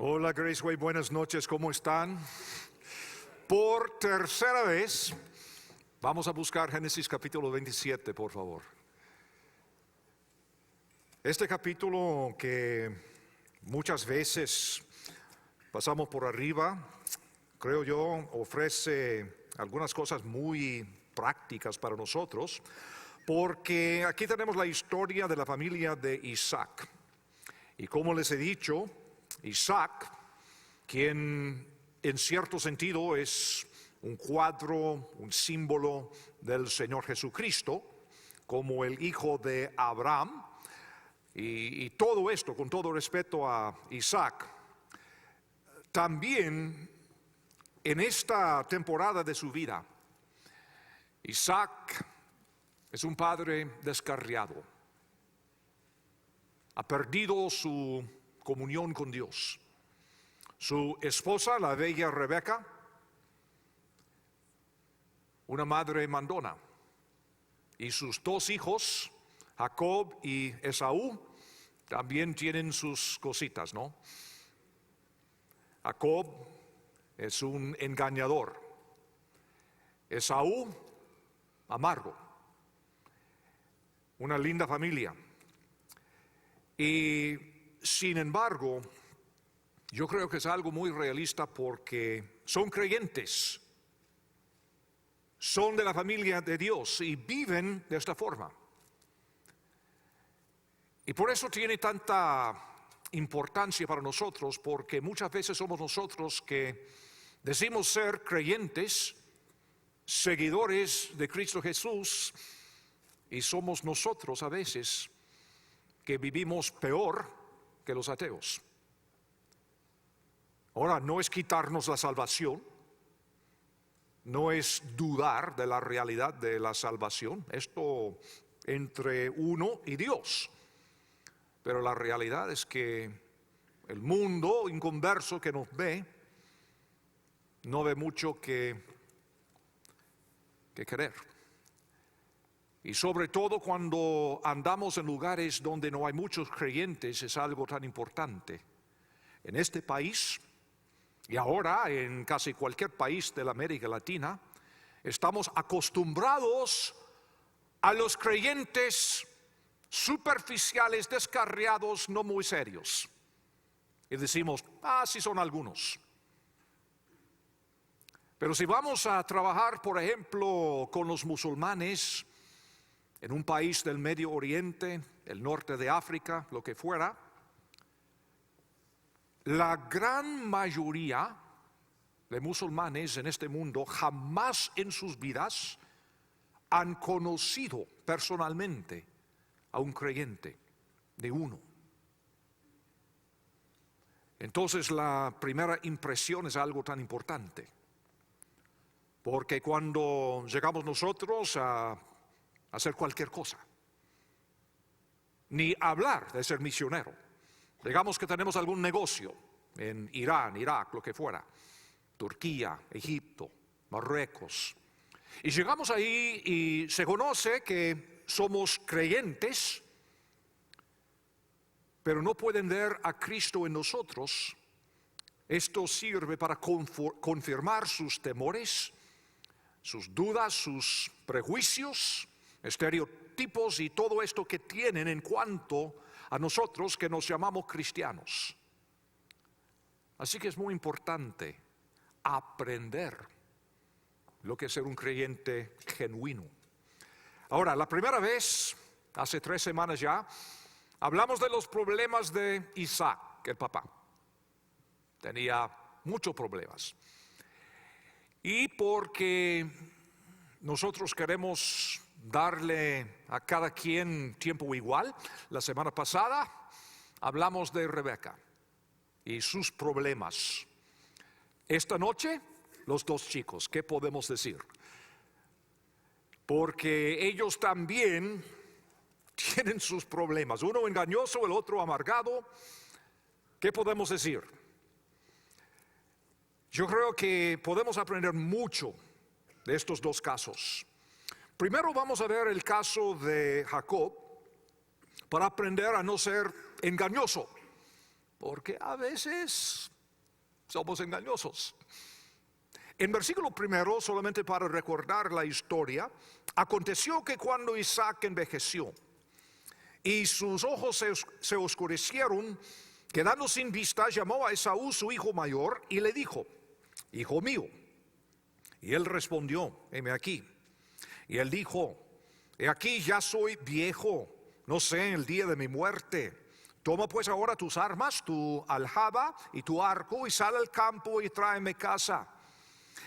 Hola Graceway, buenas noches, ¿cómo están? Por tercera vez vamos a buscar Génesis capítulo 27, por favor. Este capítulo que muchas veces pasamos por arriba, creo yo, ofrece algunas cosas muy prácticas para nosotros, porque aquí tenemos la historia de la familia de Isaac. Y como les he dicho, Isaac, quien en cierto sentido es un cuadro, un símbolo del Señor Jesucristo, como el hijo de Abraham, y todo esto con todo respeto a Isaac, también en esta temporada de su vida, Isaac es un padre descarriado, ha perdido su comunión con Dios. Su esposa, la bella Rebeca, una madre mandona, y sus dos hijos, Jacob y Esaú, también tienen sus cositas, ¿no? Jacob es un engañador, Esaú, amargo, una linda familia. Y sin embargo, yo creo que es algo muy realista porque son creyentes, son de la familia de Dios y viven de esta forma. Y por eso tiene tanta importancia para nosotros, porque muchas veces somos nosotros que decimos ser creyentes, seguidores de Cristo Jesús, y somos nosotros a veces que vivimos peor que los ateos. Ahora, no es quitarnos la salvación, no es dudar de la realidad de la salvación, esto entre uno y Dios. Pero la realidad es que el mundo inconverso que nos ve, no ve mucho que querer. Y sobre todo cuando andamos en lugares donde no hay muchos creyentes, es algo tan importante. En este país, y ahora en casi cualquier país de la América Latina, estamos acostumbrados a los creyentes superficiales, descarriados, no muy serios. Y decimos, sí son algunos. Pero si vamos a trabajar, por ejemplo, con los musulmanes, en un país del Medio Oriente, el norte de África, lo que fuera, la gran mayoría de musulmanes en este mundo jamás en sus vidas han conocido personalmente a un creyente, de uno. Entonces la primera impresión es algo tan importante, porque cuando llegamos nosotros a hacer cualquier cosa, ni hablar de ser misionero. Digamos que tenemos algún negocio en Irán, Irak, lo que fuera, Turquía, Egipto, Marruecos. Y llegamos ahí y se conoce que somos creyentes, pero no pueden ver a Cristo en nosotros. Esto sirve para confirmar sus temores, sus dudas, sus prejuicios, estereotipos y todo esto que tienen en cuanto a nosotros que nos llamamos cristianos. Así que es muy importante aprender lo que es ser un creyente genuino. Ahora, la primera vez, hace 3 semanas ya, hablamos de los problemas de Isaac, el papá. Tenía muchos problemas. Y porque nosotros queremos darle a cada quien tiempo igual, la semana pasada hablamos de Rebeca y sus problemas. Esta noche, los 2 chicos, ¿qué podemos decir? Porque ellos también tienen sus problemas, uno engañoso, el otro amargado. ¿Qué podemos decir? Yo creo que podemos aprender mucho de estos 2 casos. Primero vamos a ver el caso de Jacob para aprender a no ser engañoso. porque a veces somos engañosos. En versículo primero, solamente para recordar la historia, aconteció que cuando Isaac envejeció y sus ojos se oscurecieron, quedando sin vista, llamó a Esaú, su hijo mayor, y le dijo: hijo mío. Y él respondió: heme aquí. Y él dijo: he aquí, ya soy viejo, no sé en el día de mi muerte. Toma pues ahora tus armas, tu aljaba y tu arco, y sal al campo y tráeme caza.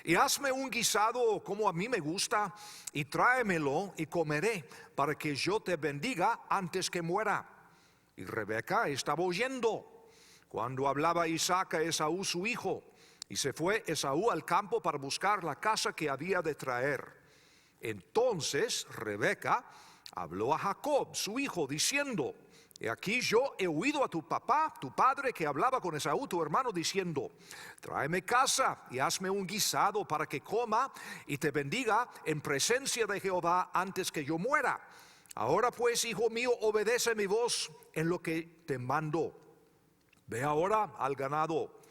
Y hazme un guisado como a mí me gusta, y tráemelo y comeré, para que yo te bendiga antes que muera. Y Rebeca estaba oyendo cuando hablaba Isaac a Esaú su hijo. Y se fue Esaú al campo para buscar la caza que había de traer. Entonces Rebeca habló a Jacob, su hijo, diciendo: he aquí, yo he oído a tu papá, tu padre, que hablaba con Esaú, tu hermano, diciendo: tráeme caza y hazme un guisado para que coma y te bendiga en presencia de Jehová antes que yo muera. Ahora pues, hijo mío, obedece mi voz en lo que te mando. Ve ahora al ganado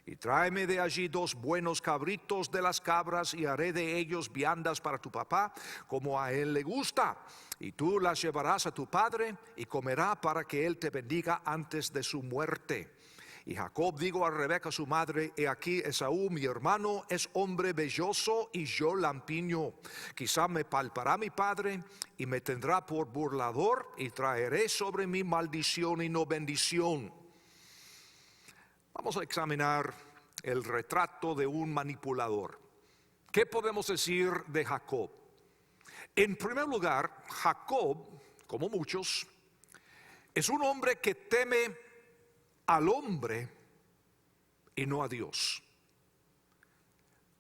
y tráeme de allí 2 buenos cabritos de las cabras, y haré de ellos viandas para tu papá, como a él le gusta. Y tú las llevarás a tu padre, y comerá para que él te bendiga antes de su muerte. Y Jacob dijo a Rebeca su madre: he aquí, Esaú mi hermano es hombre velloso y yo lampiño. Quizá me palpará mi padre y me tendrá por burlador, y traeré sobre mí maldición y no bendición. Vamos a examinar el retrato de un manipulador. ¿Qué podemos decir de Jacob? En primer lugar, Jacob, como muchos, es un hombre que teme al hombre y no a Dios.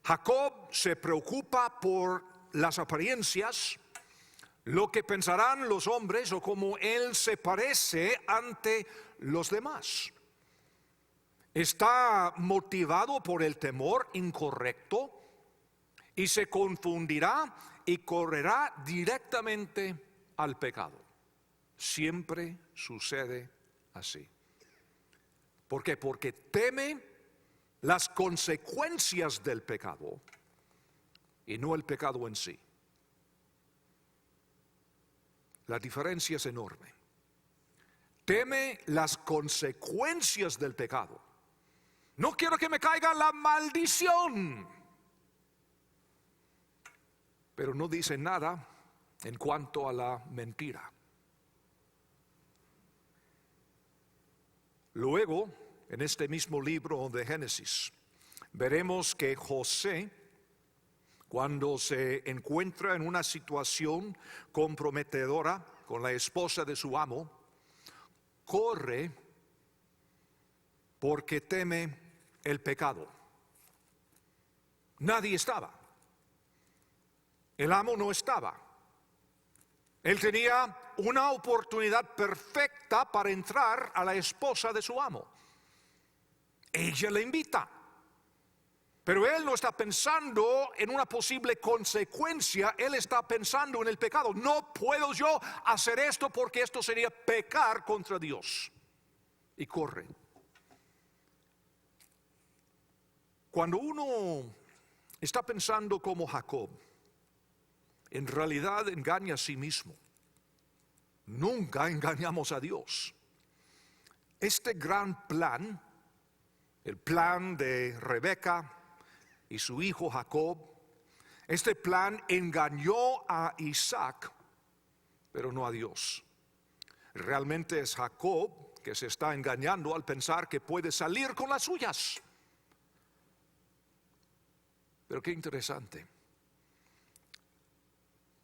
Jacob se preocupa por las apariencias, lo que pensarán los hombres o cómo él se parece ante los demás. Está motivado por el temor incorrecto y se confundirá y correrá directamente al pecado. Siempre sucede así. ¿Por qué? Porque teme las consecuencias del pecado y no el pecado en sí. La diferencia es enorme. Teme las consecuencias del pecado. No quiero que me caiga la maldición. Pero no dice nada en cuanto a la mentira. Luego, en este mismo libro de Génesis, veremos que José, cuando se encuentra en una situación comprometedora con la esposa de su amo, corre porque teme el pecado. Nadie estaba. El amo no estaba. Él tenía una oportunidad perfecta para entrar a la esposa de su amo. Ella le invita. Pero él no está pensando en una posible consecuencia, él está pensando en el pecado. No puedo yo hacer esto porque esto sería pecar contra Dios. Y corre. Cuando uno está pensando como Jacob, en realidad engaña a sí mismo. Nunca engañamos a Dios. Este gran plan, el plan de Rebeca y su hijo Jacob, este plan engañó a Isaac, pero no a Dios. Realmente es Jacob que se está engañando al pensar que puede salir con las suyas. Pero qué interesante,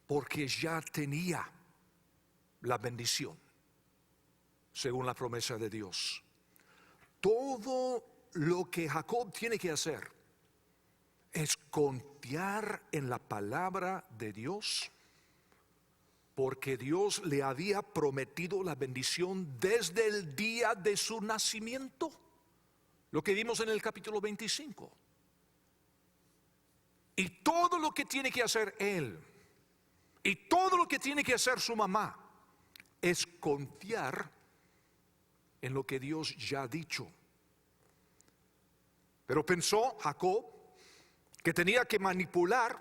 porque ya tenía la bendición, según la promesa de Dios. Todo lo que Jacob tiene que hacer es confiar en la palabra de Dios, porque Dios le había prometido la bendición desde el día de su nacimiento, lo que vimos en el capítulo 25. Y todo lo que tiene que hacer él, y todo lo que tiene que hacer su mamá, es confiar en lo que Dios ya ha dicho. Pero pensó Jacob que tenía que manipular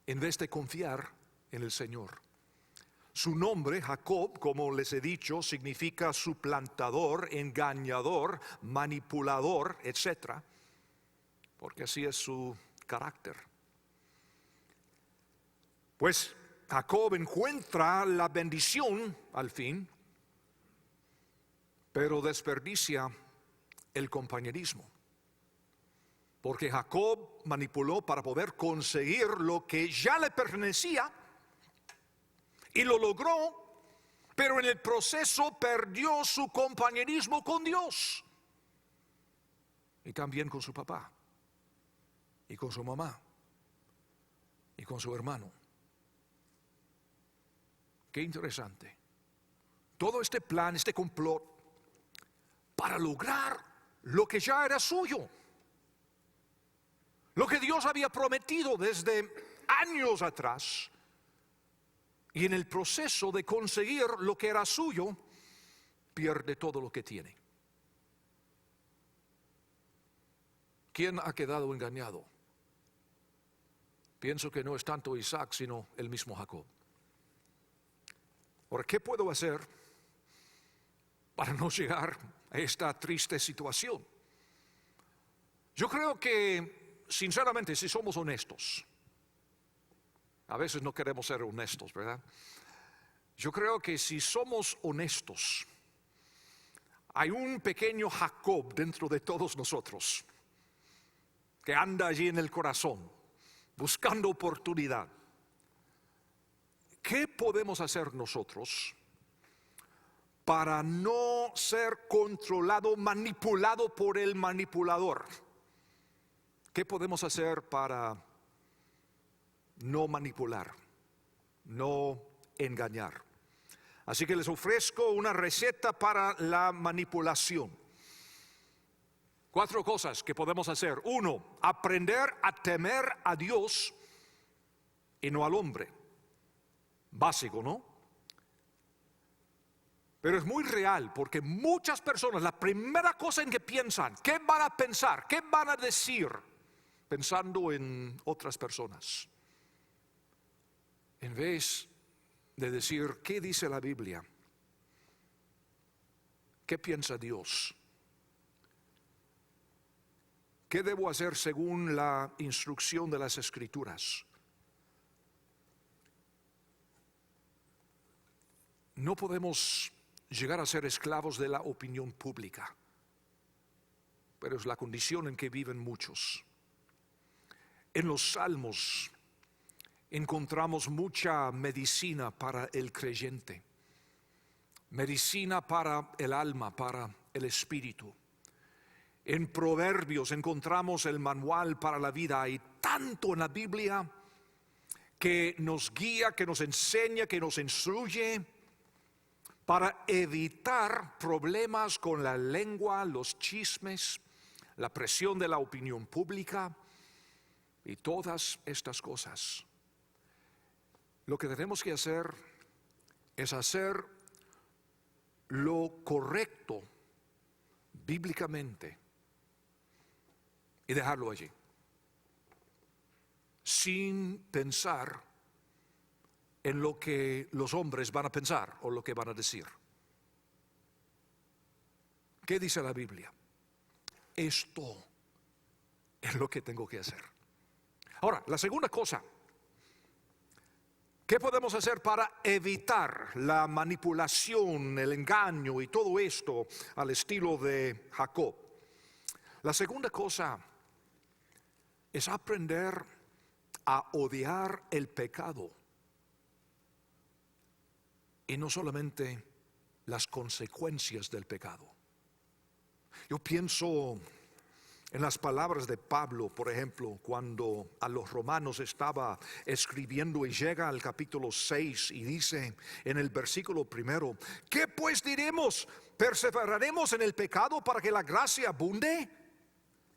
en vez de confiar en el Señor. Su nombre, Jacob, como les he dicho, significa suplantador, engañador, manipulador, etc. Porque así es su carácter. Pues Jacob encuentra la bendición al fin, pero desperdicia el compañerismo. Porque Jacob manipuló para poder conseguir lo que ya le pertenecía y lo logró, pero en el proceso perdió su compañerismo con Dios y también con su papá y con su mamá y con su hermano. Qué interesante. Todo este plan, este complot para lograr lo que ya era suyo. Lo que Dios había prometido desde años atrás. Y en el proceso de conseguir lo que era suyo, pierde todo lo que tiene. ¿Quién ha quedado engañado? Pienso que no es tanto Isaac, sino el mismo Jacob. Ahora, ¿qué puedo hacer para no llegar a esta triste situación? Yo creo que, sinceramente, si somos honestos, a veces no queremos ser honestos, ¿verdad? Yo creo que si somos honestos, hay un pequeño Jacob dentro de todos nosotros que anda allí en el corazón, buscando oportunidad. ¿Qué podemos hacer nosotros para no ser controlado, manipulado por el manipulador? ¿Qué podemos hacer para no manipular, no engañar? Así que les ofrezco una receta para la manipulación. 4 cosas que podemos hacer. 1, aprender a temer a Dios y no al hombre. Básico, ¿no? Pero es muy real porque muchas personas, la primera cosa en que piensan, ¿qué van a pensar? ¿Qué van a decir? Pensando en otras personas. En vez de decir, ¿qué dice la Biblia? ¿Qué piensa Dios? ¿Qué debo hacer según la instrucción de las Escrituras? No podemos llegar a ser esclavos de la opinión pública, pero es la condición en que viven muchos. En los Salmos encontramos mucha medicina para el creyente, medicina para el alma, para el espíritu. En Proverbios encontramos el manual para la vida. Hay tanto en la Biblia que nos guía, que nos enseña, que nos instruye para evitar problemas con la lengua, los chismes, la presión de la opinión pública y todas estas cosas. Lo que tenemos que hacer es hacer lo correcto bíblicamente y dejarlo allí, sin pensar en lo que los hombres van a pensar o lo que van a decir. ¿Qué dice la Biblia? Esto es lo que tengo que hacer. Ahora, la segunda cosa, ¿qué podemos hacer para evitar la manipulación, el engaño y todo esto al estilo de Jacob? La segunda cosa es aprender a odiar el pecado y no solamente las consecuencias del pecado. Yo pienso en las palabras de Pablo, por ejemplo, cuando a los romanos estaba escribiendo y llega al capítulo 6 y dice en el versículo 1, ¿qué pues diremos? ¿Perseveraremos en el pecado para que la gracia abunde?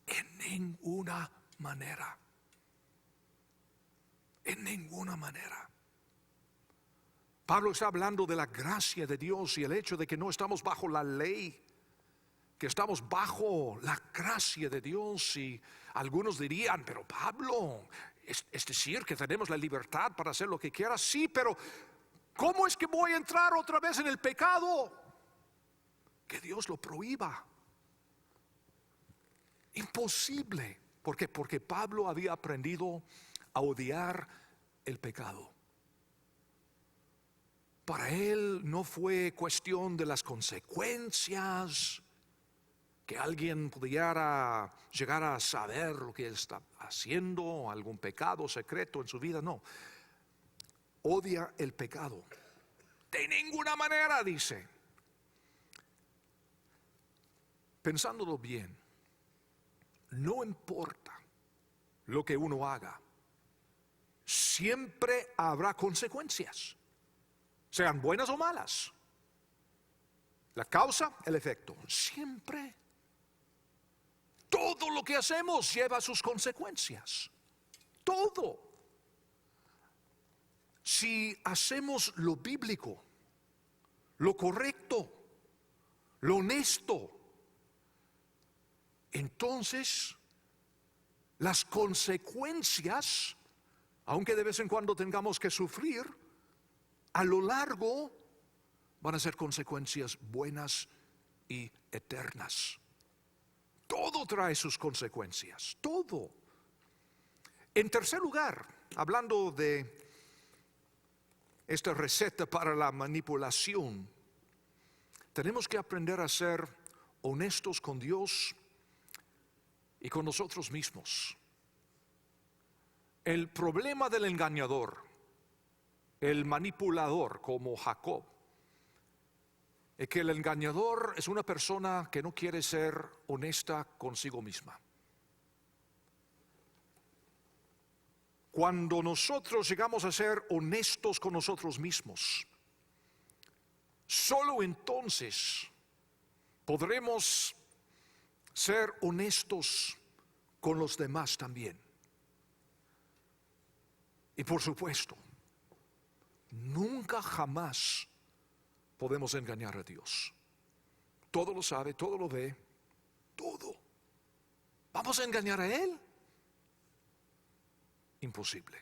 En ninguna manera. En ninguna manera. Pablo está hablando de la gracia de Dios y el hecho de que no estamos bajo la ley, que estamos bajo la gracia de Dios, y algunos dirían, pero Pablo, es decir, que tenemos la libertad para hacer lo que quiera. Sí, pero ¿cómo es que voy a entrar otra vez en el pecado? Que Dios lo prohíba. Imposible. ¿Por qué? Porque Pablo había aprendido a odiar el pecado. Para él no fue cuestión de las consecuencias, que alguien pudiera llegar a saber lo que él está haciendo, algún pecado secreto en su vida. No, odia el pecado. De ninguna manera, dice. Pensándolo bien, no importa lo que uno haga, siempre habrá consecuencias, sean buenas o malas. La causa, el efecto, siempre. Todo lo que hacemos lleva sus consecuencias. Todo. Si hacemos lo bíblico, lo correcto, lo honesto, entonces las consecuencias, aunque de vez en cuando tengamos que sufrir, a lo largo van a ser consecuencias buenas y eternas. Todo trae sus consecuencias, todo. En tercer lugar, hablando de esta receta para la manipulación, tenemos que aprender a ser honestos con Dios y con nosotros mismos. El problema del engañador, el manipulador como Jacob, es que el engañador es una persona que no quiere ser honesta consigo misma. Cuando nosotros llegamos a ser honestos con nosotros mismos, solo entonces podremos ser honestos con los demás también. Y por supuesto, nunca jamás podemos engañar a Dios. Todo lo sabe, todo lo ve, todo. ¿Vamos a engañar a Él? Imposible.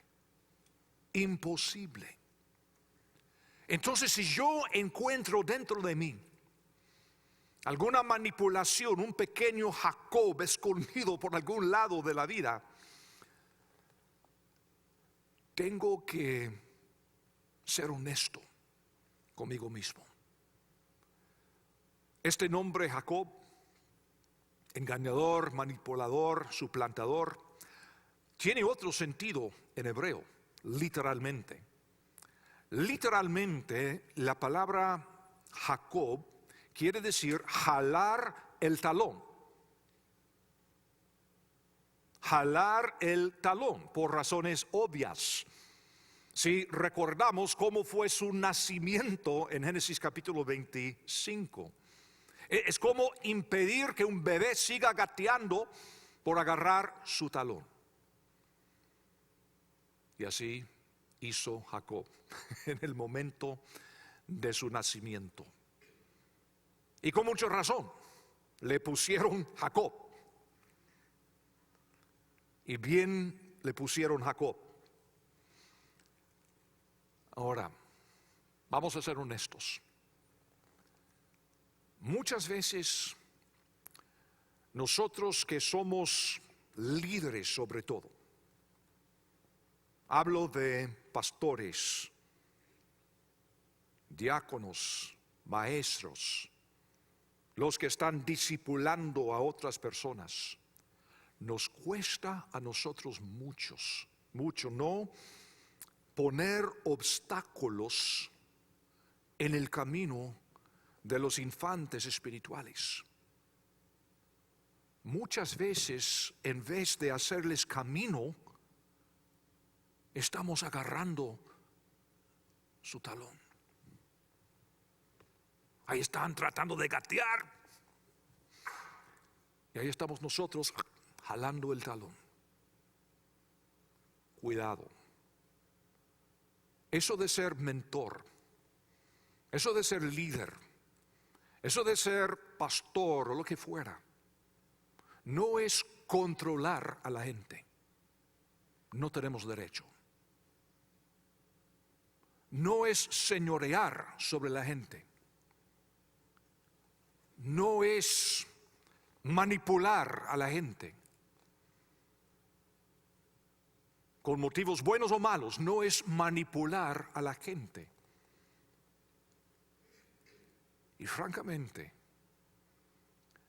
Imposible. Entonces, si yo encuentro dentro de mí alguna manipulación, un pequeño Jacob escondido por algún lado de la vida, tengo que ser honesto conmigo mismo. Este nombre Jacob, engañador, manipulador, suplantador, tiene otro sentido en hebreo, literalmente. Literalmente, la palabra Jacob quiere decir jalar el talón. Jalar el talón, por razones obvias. Si recordamos cómo fue su nacimiento en Génesis capítulo 25. Es como impedir que un bebé siga gateando por agarrar su talón. Y así hizo Jacob en el momento de su nacimiento. Y con mucha razón, le pusieron Jacob. Y bien le pusieron Jacob. Ahora, vamos a ser honestos. Muchas veces nosotros que somos líderes sobre todo, hablo de pastores, diáconos, maestros, los que están discipulando a otras personas, nos cuesta a nosotros mucho no poner obstáculos en el camino de los infantes espirituales. Muchas veces, en vez de hacerles camino, estamos agarrando su talón. Ahí están tratando de gatear. Y ahí estamos nosotros jalando el talón. Cuidado. Eso de ser mentor, eso de ser líder, Eso de ser pastor o lo que fuera, no es controlar a la gente. No tenemos derecho. No es señorear sobre la gente. No es manipular a la gente. Con motivos buenos o malos, no es manipular a la gente. Y francamente,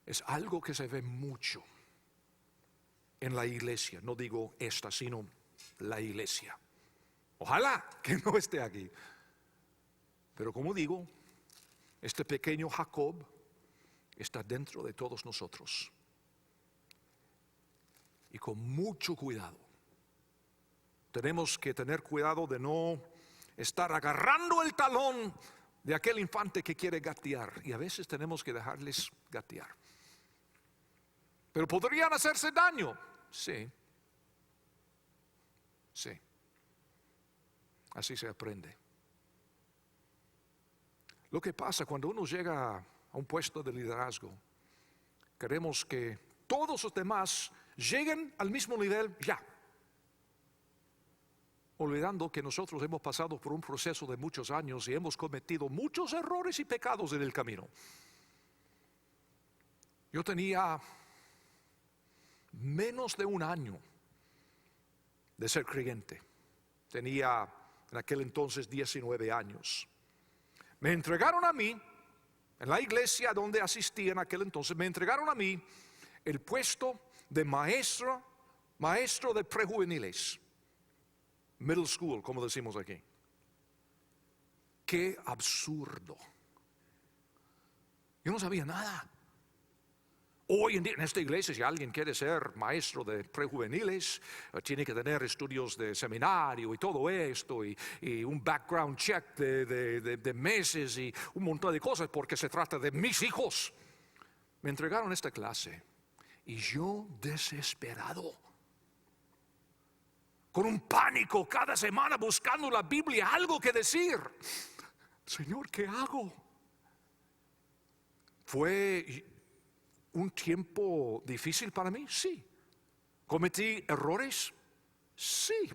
es algo que se ve mucho en la iglesia. No digo esta, sino la iglesia. Ojalá que no esté aquí. Pero como digo, este pequeño Jacob está dentro de todos nosotros. Y con mucho cuidado. Tenemos que tener cuidado de no estar agarrando el talón de aquel infante que quiere gatear. Y a veces tenemos que dejarles gatear. Pero podrían hacerse daño. Sí. Sí. Así se aprende. Lo que pasa cuando uno llega a un puesto de liderazgo, queremos que todos los demás lleguen al mismo nivel ya. Olvidando que nosotros hemos pasado por un proceso de muchos años y hemos cometido muchos errores y pecados en el camino. Yo tenía menos de un año de ser creyente. Tenía en aquel entonces 19 años. Me entregaron a mí, en la iglesia donde asistí en aquel entonces, me entregaron a mí el puesto de maestro de prejuveniles. Middle school, como decimos aquí. Qué absurdo. Yo no sabía nada. Hoy en día en esta iglesia, si alguien quiere ser maestro de prejuveniles, tiene que tener estudios de seminario y todo esto, y un background check de meses y un montón de cosas, porque se trata de mis hijos. Me entregaron esta clase y yo desesperado, con un pánico cada semana buscando en la Biblia algo que decir. Señor, ¿qué hago? Fue un tiempo difícil para mí, sí. ¿Cometí errores? Sí.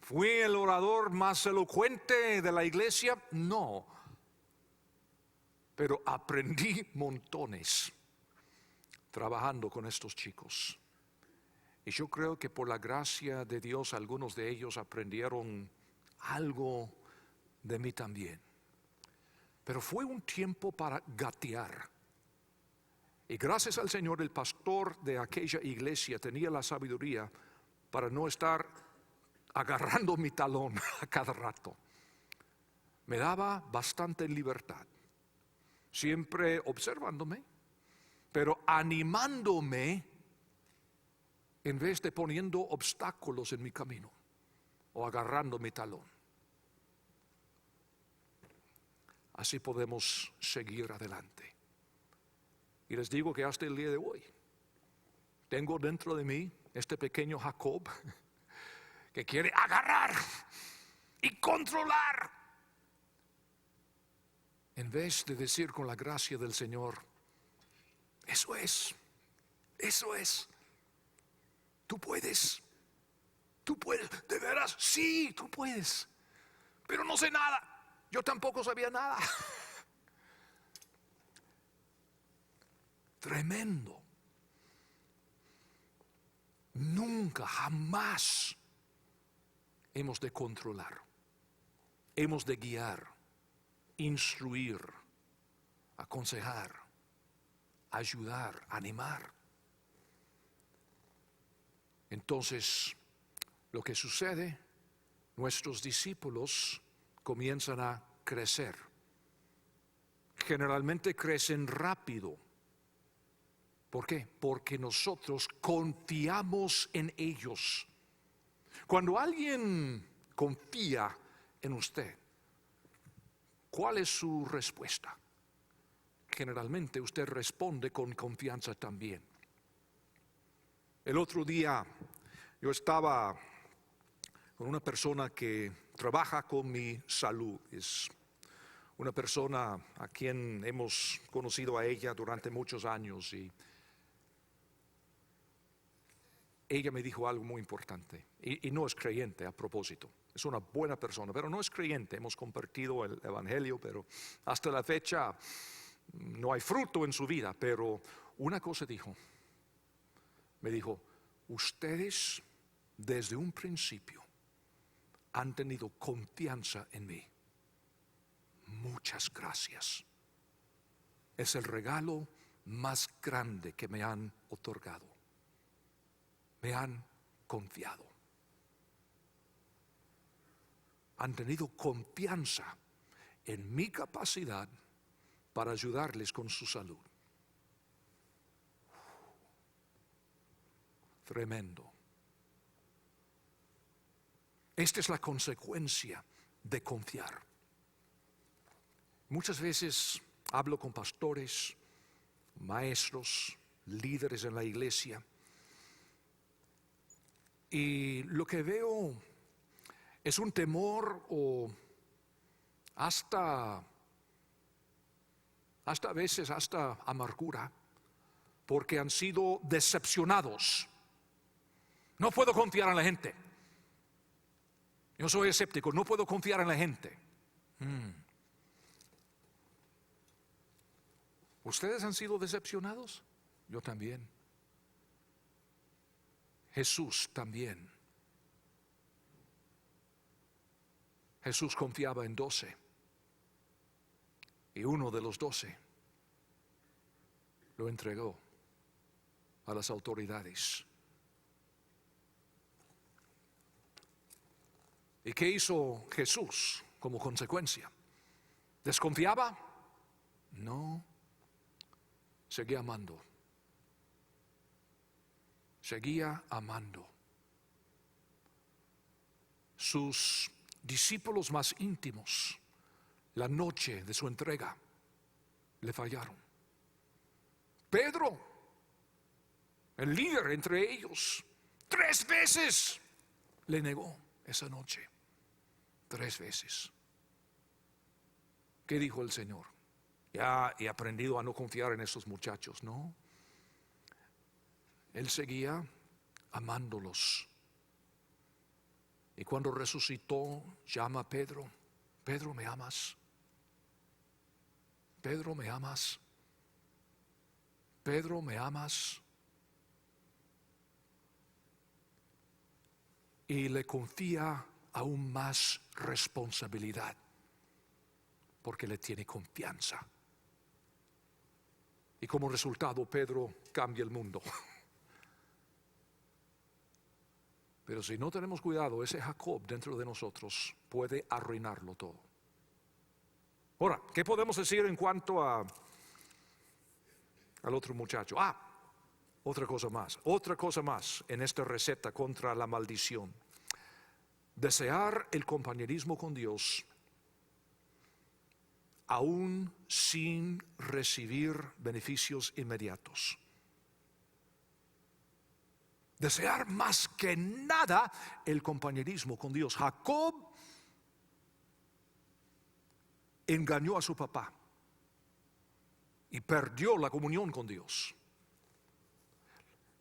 ¿Fui el orador más elocuente de la iglesia? No. Pero aprendí montones trabajando con estos chicos. Y yo creo que por la gracia de Dios algunos de ellos aprendieron algo de mí también. Pero fue un tiempo para gatear. Y gracias al Señor, el pastor de aquella iglesia tenía la sabiduría para no estar agarrando mi talón a cada rato. Me daba bastante libertad, siempre observándome, pero animándome en vez de poniendo obstáculos en mi camino o agarrando mi talón. Así podemos seguir adelante. Y les digo que hasta el día de hoy tengo dentro de mí este pequeño Jacob que quiere agarrar y controlar, en vez de decir con la gracia del Señor, eso es, tú puedes, de veras, sí, tú puedes, pero no sé nada, yo tampoco sabía nada. Tremendo. Nunca, jamás hemos de controlar. Hemos de guiar, instruir, aconsejar, ayudar, animar. Entonces, lo que sucede, nuestros discípulos comienzan a crecer. Generalmente crecen rápido. ¿Por qué? Porque nosotros confiamos en ellos. Cuando alguien confía en usted, ¿cuál es su respuesta? Generalmente usted responde con confianza también. El otro día yo estaba con una persona que trabaja con mi salud. Es una persona a quien hemos conocido a ella durante muchos años, y ella me dijo algo muy importante, y no es creyente a propósito, es una buena persona, pero no es creyente. Hemos compartido el Evangelio, pero hasta la fecha no hay fruto en su vida. Pero una cosa dijo, me dijo: ustedes desde un principio han tenido confianza en mí. Muchas gracias. Es el regalo más grande que me han otorgado. Me han confiado. Han tenido confianza en mi capacidad para ayudarles con su salud. Tremendo. Esta es la consecuencia de confiar. Muchas veces hablo con pastores, maestros, líderes en la iglesia, y lo que veo es un temor o hasta a veces hasta amargura, porque han sido decepcionados. No puedo confiar en la gente. Yo soy escéptico, no puedo confiar en la gente. ¿Ustedes han sido decepcionados? Yo también. Jesús también. Jesús confiaba en 12. Y uno de los 12 lo entregó a las autoridades. ¿Y qué hizo Jesús como consecuencia? ¿Desconfiaba? No. Seguía amando. Seguía amando. Sus discípulos más íntimos, la noche de su entrega, le fallaron. Pedro, el líder entre ellos, 3 veces le negó esa noche. 3 veces. ¿Qué dijo el Señor? Ya he aprendido a no confiar en esos muchachos, ¿no? Él seguía amándolos. Y cuando resucitó, llama a Pedro: Pedro, ¿me amas? Pedro, ¿me amas? Pedro, ¿me amas? Y le confía aún más responsabilidad, porque le tiene confianza. Y como resultado, Pedro cambia el mundo. Pero si no tenemos cuidado, ese Jacob dentro de nosotros puede arruinarlo todo. Ahora, ¿qué podemos decir en cuanto al otro muchacho? Otra cosa más en esta receta contra la maldición. Desear el compañerismo con Dios aún sin recibir beneficios inmediatos. Desear más que nada el compañerismo con Dios. Jacob engañó a su papá y perdió la comunión con Dios.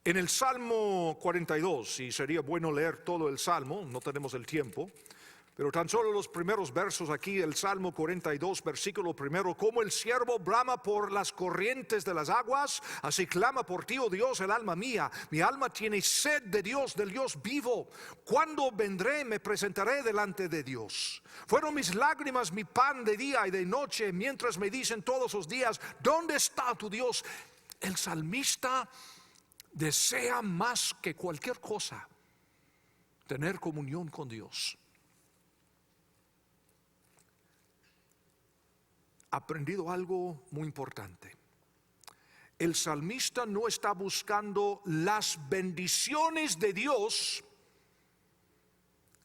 En el Salmo 42, y sería bueno leer todo el Salmo, no tenemos el tiempo, pero tan solo los primeros versos aquí, el Salmo 42, versículo 1: como el ciervo brama por las corrientes de las aguas, así clama por ti, oh Dios, el alma mía. Mi alma tiene sed de Dios, del Dios vivo. ¿Cuándo vendré? Me presentaré delante de Dios. Fueron mis lágrimas mi pan de día y de noche, mientras me dicen todos los días: ¿dónde está tu Dios? El salmista desea más que cualquier cosa tener comunión con Dios. Aprendido algo muy importante. El salmista no está buscando las bendiciones de Dios.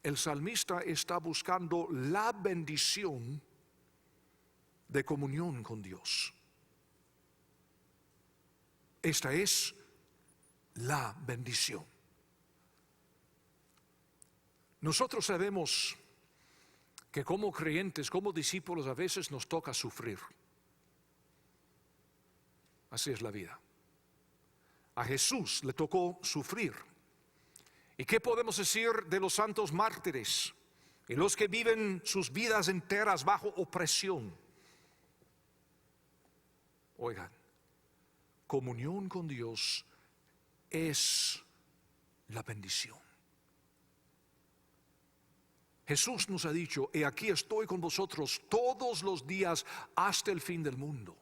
El salmista está buscando la bendición de comunión con Dios. Esta es la bendición. Nosotros sabemos que como creyentes, como discípulos, a veces nos toca sufrir. Así es la vida. A Jesús le tocó sufrir. ¿Y qué podemos decir de los santos mártires y los que viven sus vidas enteras bajo opresión? Oigan, comunión con Dios es la bendición. Jesús nos ha dicho: he aquí estoy con vosotros todos los días hasta el fin del mundo.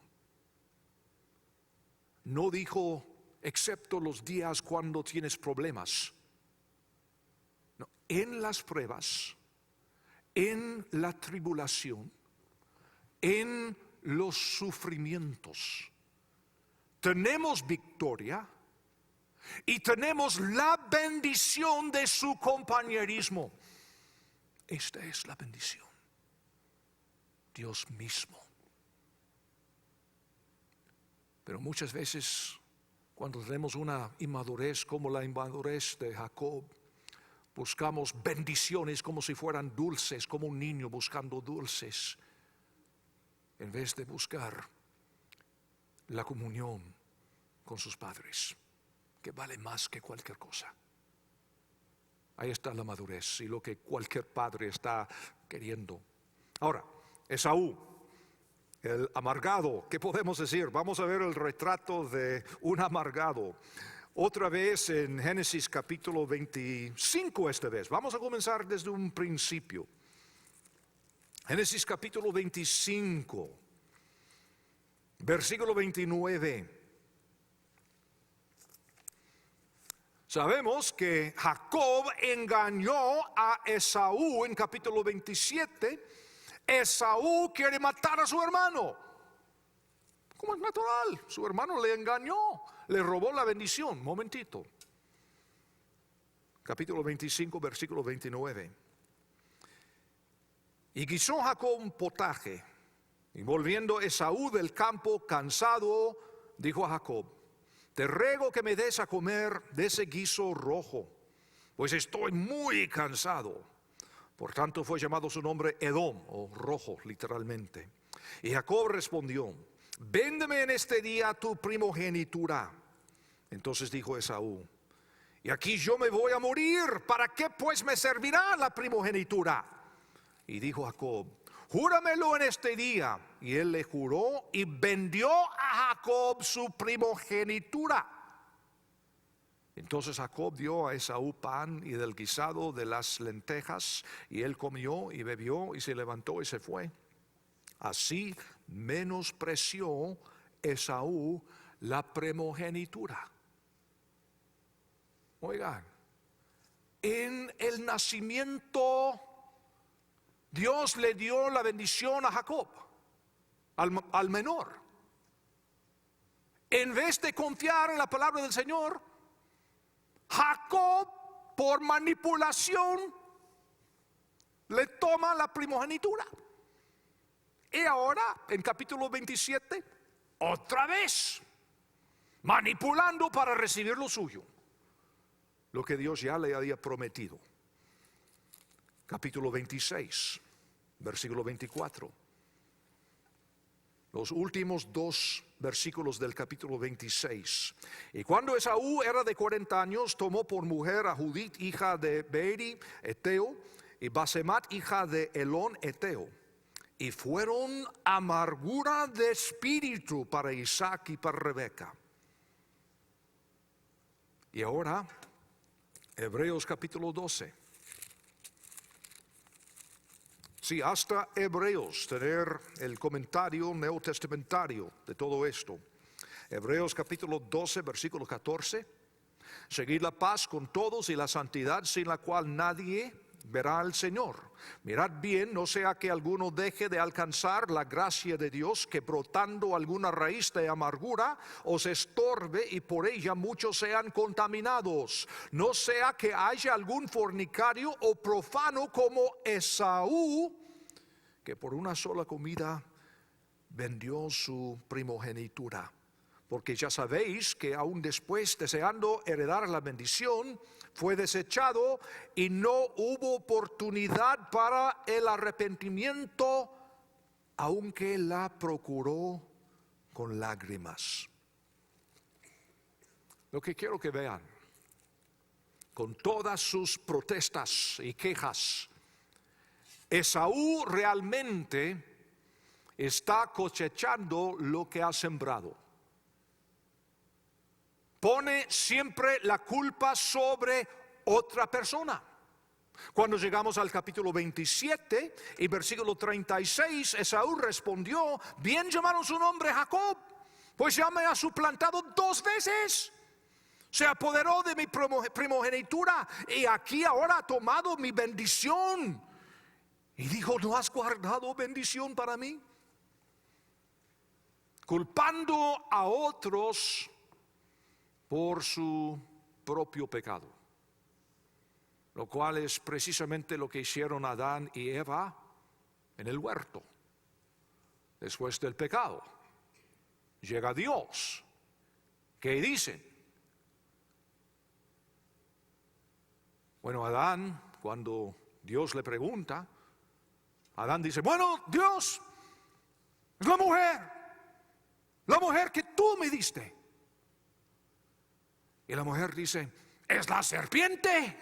No dijo excepto los días cuando tienes problemas. No, en las pruebas, en la tribulación, en los sufrimientos, tenemos victoria y tenemos la bendición de su compañerismo. Esta es la bendición. Dios mismo. Pero muchas veces, cuando tenemos una inmadurez como la inmadurez de Jacob, buscamos bendiciones como si fueran dulces, como un niño buscando dulces, en vez de buscar la comunión con sus padres, que vale más que cualquier cosa. Ahí está la madurez y lo que cualquier padre está queriendo. Ahora, Esaú, el amargado, ¿qué podemos decir? Vamos a ver el retrato de un amargado. Otra vez en Génesis capítulo 25 esta vez. Vamos a comenzar desde un principio. Génesis capítulo 25, versículo 29. Sabemos que Jacob engañó a Esaú en capítulo 27. Esaú quiere matar a su hermano. Como es natural, su hermano le engañó, le robó la bendición. Momentito. Capítulo 25, versículo 29. Y guisó Jacob un potaje, y volviendo Esaú del campo cansado, dijo a Jacob: te ruego que me des a comer de ese guiso rojo, pues estoy muy cansado. Por tanto fue llamado su nombre Edom, o rojo literalmente. Y Jacob respondió: véndeme en este día tu primogenitura. Entonces dijo Esaú: y aquí yo me voy a morir, ¿para qué pues me servirá la primogenitura? Y dijo Jacob: júramelo en este día. Y él le juró y vendió a Jacob su primogenitura. Entonces Jacob dio a Esaú pan y del guisado de las lentejas, y él comió y bebió y se levantó y se fue. Así menospreció Esaú la primogenitura. Oigan, en el nacimiento Dios le dio la bendición a Jacob, al menor. En vez de confiar en la palabra del Señor, Jacob, por manipulación, le toma la primogenitura. Y ahora, en capítulo 27, otra vez, manipulando para recibir lo suyo, lo que Dios ya le había prometido. Capítulo 26, versículo 24. Los últimos dos versículos del capítulo 26. Y cuando Esaú era de 40 años, tomó por mujer a Judith, hija de Beeri, Eteo, y Basemat, hija de Elón, Eteo. Y fueron amargura de espíritu para Isaac y para Rebeca. Y ahora, Hebreos capítulo 12. Sí, hasta Hebreos, tener el comentario neotestamentario de todo esto. Hebreos capítulo 12, versículo 14. Seguid la paz con todos y la santidad, sin la cual nadie verá al Señor. Mirad bien, no sea que alguno deje de alcanzar la gracia de Dios, que brotando alguna raíz de amargura os estorbe y por ella muchos sean contaminados. No sea que haya algún fornicario o profano como Esaú, que por una sola comida vendió su primogenitura. porque ya sabéis que aún después, deseando heredar la bendición, fue desechado y no hubo oportunidad para el arrepentimiento, aunque la procuró con lágrimas. Lo que quiero que vean, con todas sus protestas y quejas, Esaú realmente está cosechando lo que ha sembrado. Pone siempre la culpa sobre otra persona. Cuando llegamos al capítulo 27 y versículo 36, Esaú respondió: bien llamaron su nombre Jacob, pues ya me ha suplantado 2 veces. Se apoderó de mi primogenitura y aquí ahora ha tomado mi bendición. Y dijo: ¿no has guardado bendición para mí? Culpando a otros por su propio pecado, lo cual es precisamente lo que hicieron Adán y Eva en el huerto. Después del pecado llega Dios. ¿Qué dicen? Bueno, Adán, cuando Dios le pregunta, Adán dice: bueno, Dios, es la mujer que tú me diste. Y la mujer dice: es la serpiente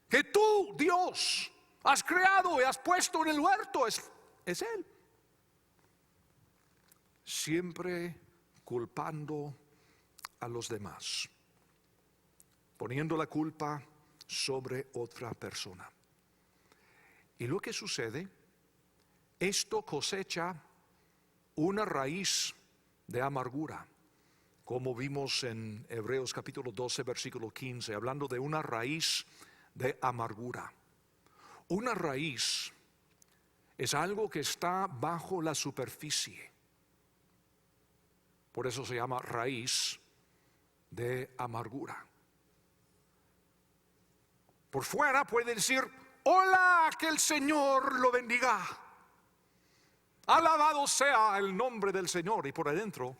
que tú, Dios, has creado y has puesto en el huerto. Es él. Siempre culpando a los demás, poniendo la culpa sobre otra persona. Y lo que sucede, esto cosecha una raíz de amargura, como vimos en Hebreos capítulo 12, versículo 15, hablando de una raíz de amargura. Una raíz es algo que está bajo la superficie. Por eso se llama raíz de amargura. Por fuera puede decir: hola, que el Señor lo bendiga, alabado sea el nombre del Señor. Y por adentro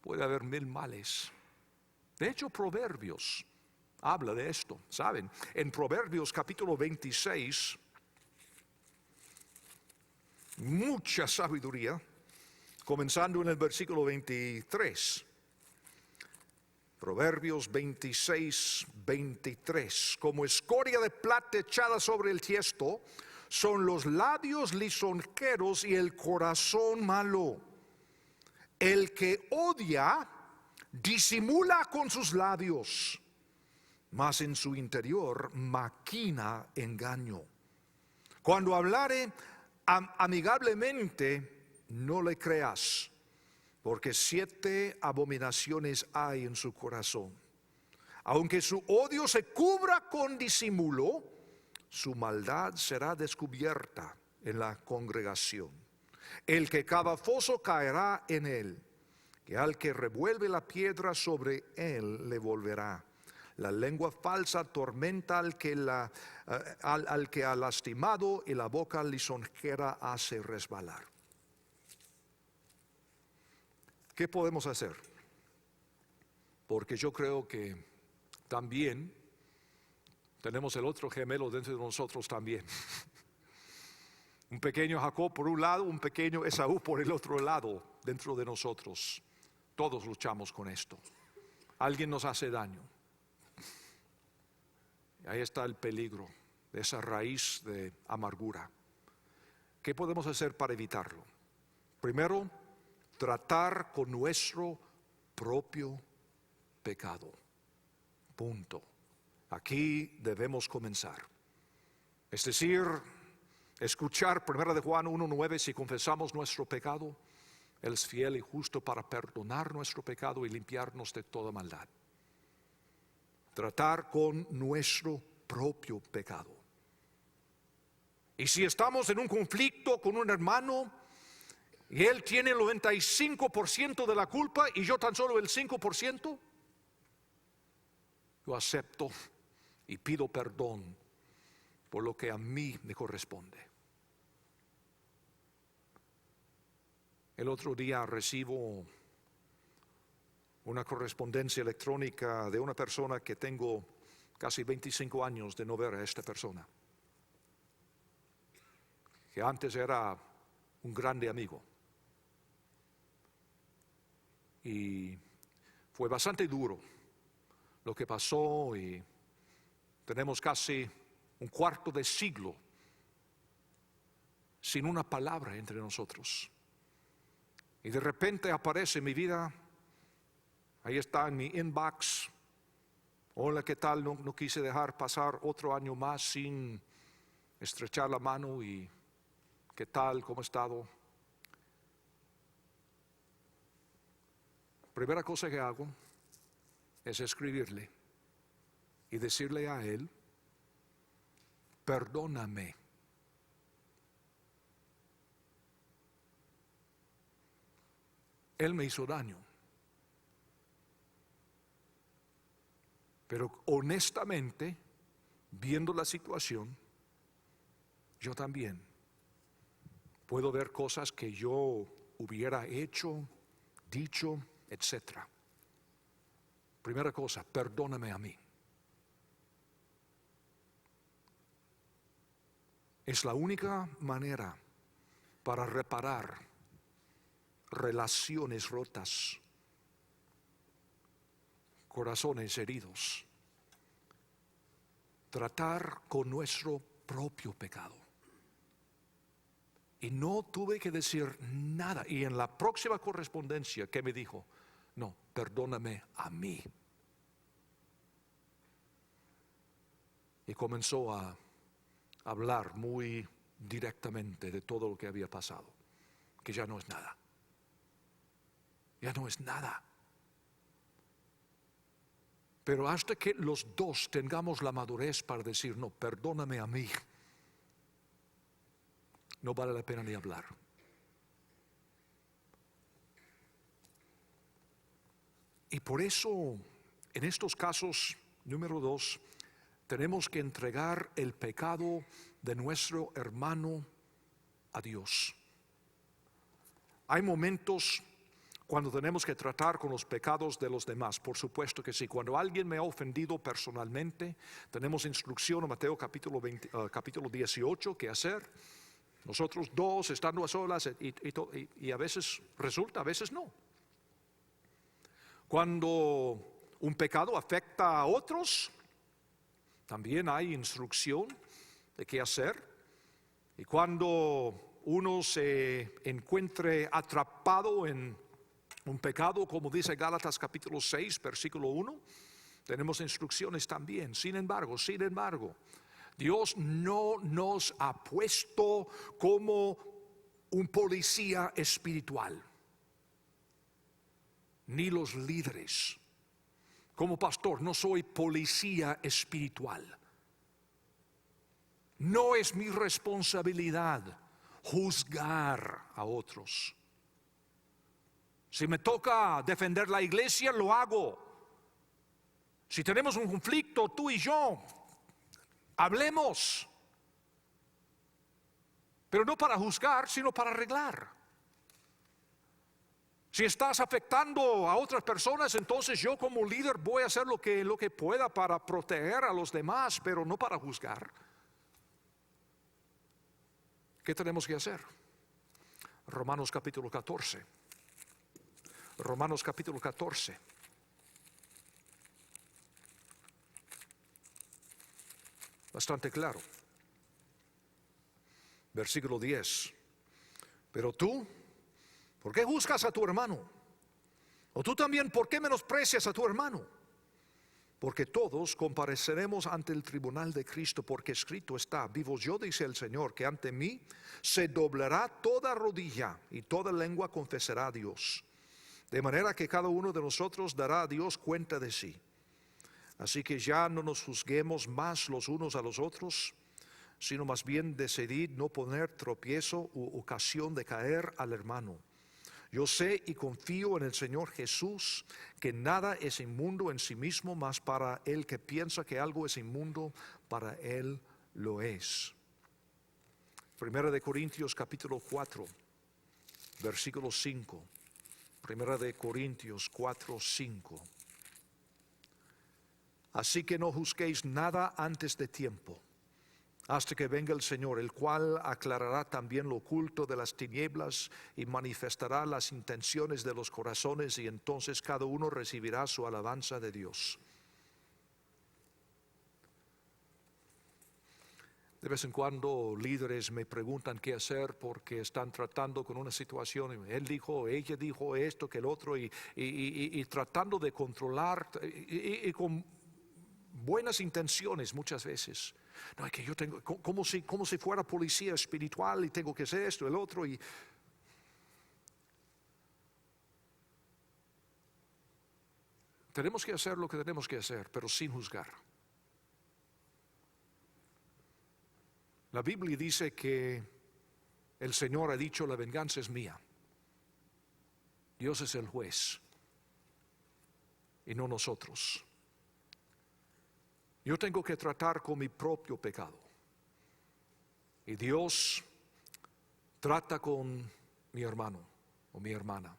puede haber 1000 males. De hecho, Proverbios habla de esto, ¿saben? En Proverbios capítulo 26, mucha sabiduría, comenzando en el versículo 23. Proverbios 26, 23. Como escoria de plata echada sobre el tiesto, son los labios lisonjeros y el corazón malo. El que odia disimula con sus labios, mas en su interior maquina engaño. Cuando hablare amigablemente, no le creas, porque 7 abominaciones hay en su corazón. Aunque su odio se cubra con disimulo, su maldad será descubierta en la congregación. El que cava foso caerá en él, que al que revuelve la piedra sobre él le volverá. La lengua falsa atormenta al que ha lastimado, y la boca lisonjera hace resbalar. ¿Qué podemos hacer? Porque yo creo que también tenemos el otro gemelo dentro de nosotros también. Un pequeño Jacob por un lado, un pequeño Esaú por el otro lado dentro de nosotros. Todos luchamos con esto. Alguien nos hace daño. Y ahí está el peligro de esa raíz de amargura. ¿Qué podemos hacer para evitarlo? Primero, tratar con nuestro propio pecado. Punto. Aquí debemos comenzar. Es decir, escuchar 1 de Juan 1:9: si confesamos nuestro pecado, Él es fiel y justo para perdonar nuestro pecado y limpiarnos de toda maldad. Tratar con nuestro propio pecado. Y si estamos en un conflicto con un hermano y él tiene el 95% de la culpa y yo tan solo el 5%, yo acepto y pido perdón por lo que a mí me corresponde. El otro día recibo una correspondencia electrónica de una persona que tengo casi 25 años de no ver a esta persona, que antes era un grande amigo. Y fue bastante duro lo que pasó y tenemos casi un cuarto de siglo sin una palabra entre nosotros. Y de repente aparece en mi vida, ahí está en mi inbox: hola, ¿qué tal? No quise dejar pasar otro año más sin estrechar la mano y ¿qué tal? ¿Cómo ha estado? Primera cosa que hago es escribirle y decirle a él: perdóname. Él me hizo daño, pero honestamente, viendo la situación, yo también puedo ver cosas que yo hubiera hecho, dicho, etc. Primera cosa, perdóname a mí. Es la única manera para reparar relaciones rotas, corazones heridos, tratar con nuestro propio pecado. Y no tuve que decir nada. Y en la próxima correspondencia, ¿qué me dijo? No, perdóname a mí. Y comenzó a hablar muy directamente de todo lo que había pasado, que ya no es nada. Ya no es nada. Pero hasta que los dos tengamos la madurez para decir: no, perdóname a mí, no vale la pena ni hablar. Y por eso, en estos casos, número 2, tenemos que entregar el pecado de nuestro hermano a Dios. Hay momentos cuando tenemos que tratar con los pecados de los demás, por supuesto que sí. Cuando alguien me ha ofendido personalmente, tenemos instrucción en Mateo capítulo 18, qué hacer. Nosotros dos estando a solas y a veces resulta, a veces no. Cuando un pecado afecta a otros, también hay instrucción de qué hacer. Y cuando uno se encuentre atrapado en un pecado, como dice Gálatas capítulo 6, versículo 1, tenemos instrucciones también. Sin embargo, Dios no nos ha puesto como un policía espiritual, ni los líderes. Como pastor, no soy policía espiritual. No es mi responsabilidad juzgar a otros. Si me toca defender la iglesia, lo hago. Si tenemos un conflicto, tú y yo, hablemos. Pero no para juzgar, sino para arreglar. Si estás afectando a otras personas, entonces yo como líder voy a hacer lo que pueda para proteger a los demás, pero no para juzgar. ¿Qué tenemos que hacer? Romanos capítulo 14. Romanos capítulo 14. Bastante claro. Versículo 10. Pero tú, ¿por qué juzgas a tu hermano? O tú también, ¿por qué menosprecias a tu hermano? Porque todos compareceremos ante el tribunal de Cristo, porque escrito está: vivo yo, dice el Señor, que ante mí se doblará toda rodilla y toda lengua confesará a Dios. De manera que cada uno de nosotros dará a Dios cuenta de sí. Así que ya no nos juzguemos más los unos a los otros, sino más bien decidid no poner tropiezo u ocasión de caer al hermano. Yo sé y confío en el Señor Jesús que nada es inmundo en sí mismo, mas para el que piensa que algo es inmundo, para él lo es. Primera de Corintios capítulo 4. versículo 5. Primera de Corintios 4, 5. Así que no juzguéis nada antes de tiempo, hasta que venga el Señor, el cual aclarará también lo oculto de las tinieblas y manifestará las intenciones de los corazones, y entonces cada uno recibirá su alabanza de Dios. De vez en cuando líderes me preguntan qué hacer porque están tratando con una situación. Él dijo, ella dijo esto, que el otro, y tratando de controlar y con buenas intenciones muchas veces. No, es que yo tengo, como si fuera policía espiritual y tengo que hacer esto, el otro. Y tenemos que hacer lo que tenemos que hacer, pero sin juzgar. La Biblia dice que el Señor ha dicho, la venganza es mía. Dios es el juez y no nosotros. Yo tengo que tratar con mi propio pecado. Y Dios trata con mi hermano o mi hermana.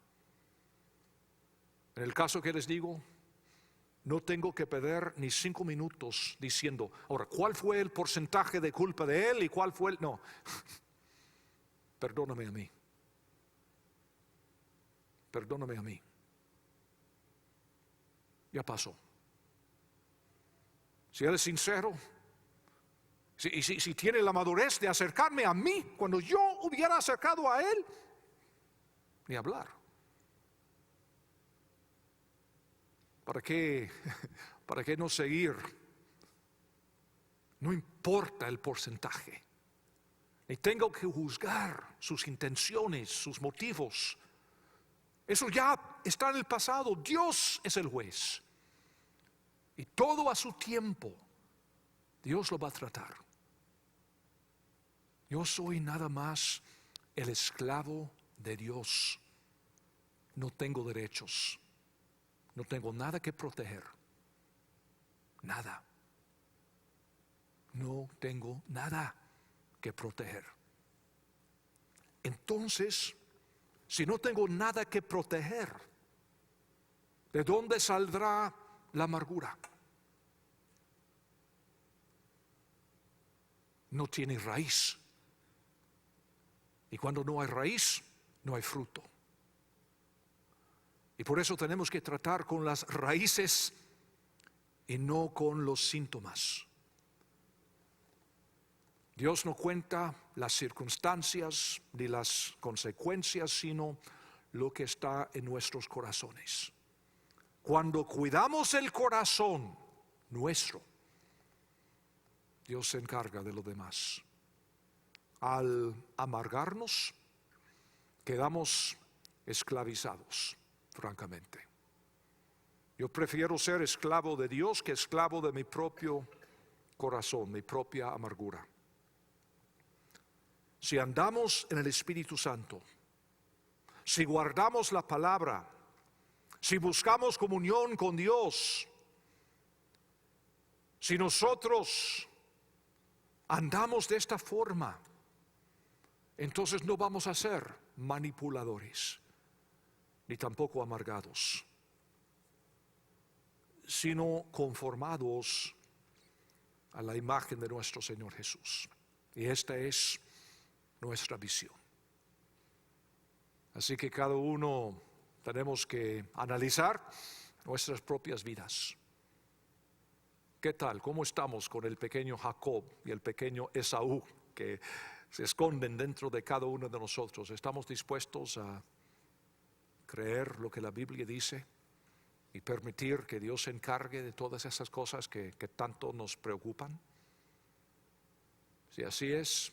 En el caso que les digo, no tengo que perder ni 5 minutos diciendo, ahora, ¿cuál fue el porcentaje de culpa de él y cuál fue el...? No, perdóname a mí. Perdóname a mí. Ya pasó. Si él es sincero, si tiene la madurez de acercarme a mí cuando yo hubiera acercado a él, ni hablar. ¿Para qué no seguir? No importa el porcentaje. Ni tengo que juzgar sus intenciones, sus motivos. Eso ya está en el pasado. Dios es el juez. Y todo a su tiempo, Dios lo va a tratar. Yo soy nada más el esclavo de Dios. No tengo derechos. No tengo nada que proteger. Nada. No tengo nada que proteger. Entonces, si no tengo nada que proteger, ¿de dónde saldrá la amargura? No tiene raíz. Y cuando no hay raíz, no hay fruto. Y por eso tenemos que tratar con las raíces y no con los síntomas. Dios no cuenta las circunstancias ni las consecuencias, sino lo que está en nuestros corazones. Cuando cuidamos el corazón nuestro, Dios se encarga de lo demás. Al amargarnos, quedamos esclavizados, francamente. Yo prefiero ser esclavo de Dios que esclavo de mi propio corazón, mi propia amargura. Si andamos en el Espíritu Santo, si guardamos la palabra, si buscamos comunión con Dios, si nosotros andamos de esta forma, entonces no vamos a ser manipuladores, ni tampoco amargados, sino conformados a la imagen de nuestro Señor Jesús. Y esta es nuestra visión. Así que cada uno tenemos que analizar nuestras propias vidas. ¿Qué tal? ¿Cómo estamos con el pequeño Jacob y el pequeño Esaú que se esconden dentro de cada uno de nosotros? ¿Estamos dispuestos a creer lo que la Biblia dice y permitir que Dios se encargue de todas esas cosas que tanto nos preocupan? Si así es,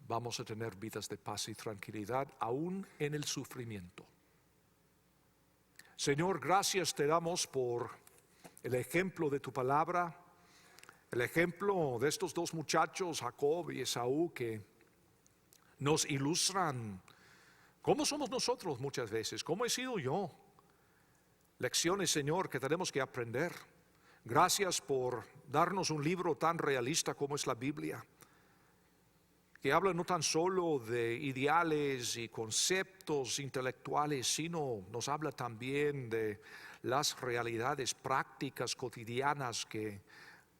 vamos a tener vidas de paz y tranquilidad, aún en el sufrimiento. Señor, gracias te damos por el ejemplo de tu palabra, el ejemplo de estos dos muchachos, Jacob y Esaú, que nos ilustran cómo somos nosotros muchas veces, cómo he sido yo. Lecciones, Señor, que tenemos que aprender. Gracias por darnos un libro tan realista como es la Biblia, que habla no tan solo de ideales y conceptos intelectuales, sino nos habla también de las realidades prácticas cotidianas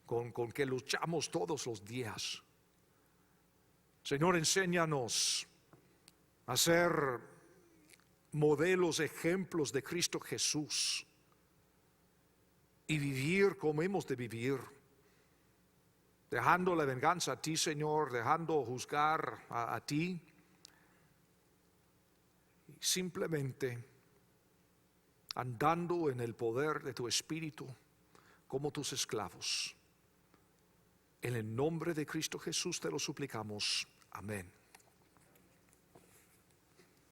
con que luchamos todos los días. Señor, enséñanos a ser modelos, ejemplos de Cristo Jesús y vivir como hemos de vivir, dejando la venganza a ti, Señor, dejando juzgar a ti, y simplemente andando en el poder de tu Espíritu como tus esclavos. En el nombre de Cristo Jesús te lo suplicamos. Amén.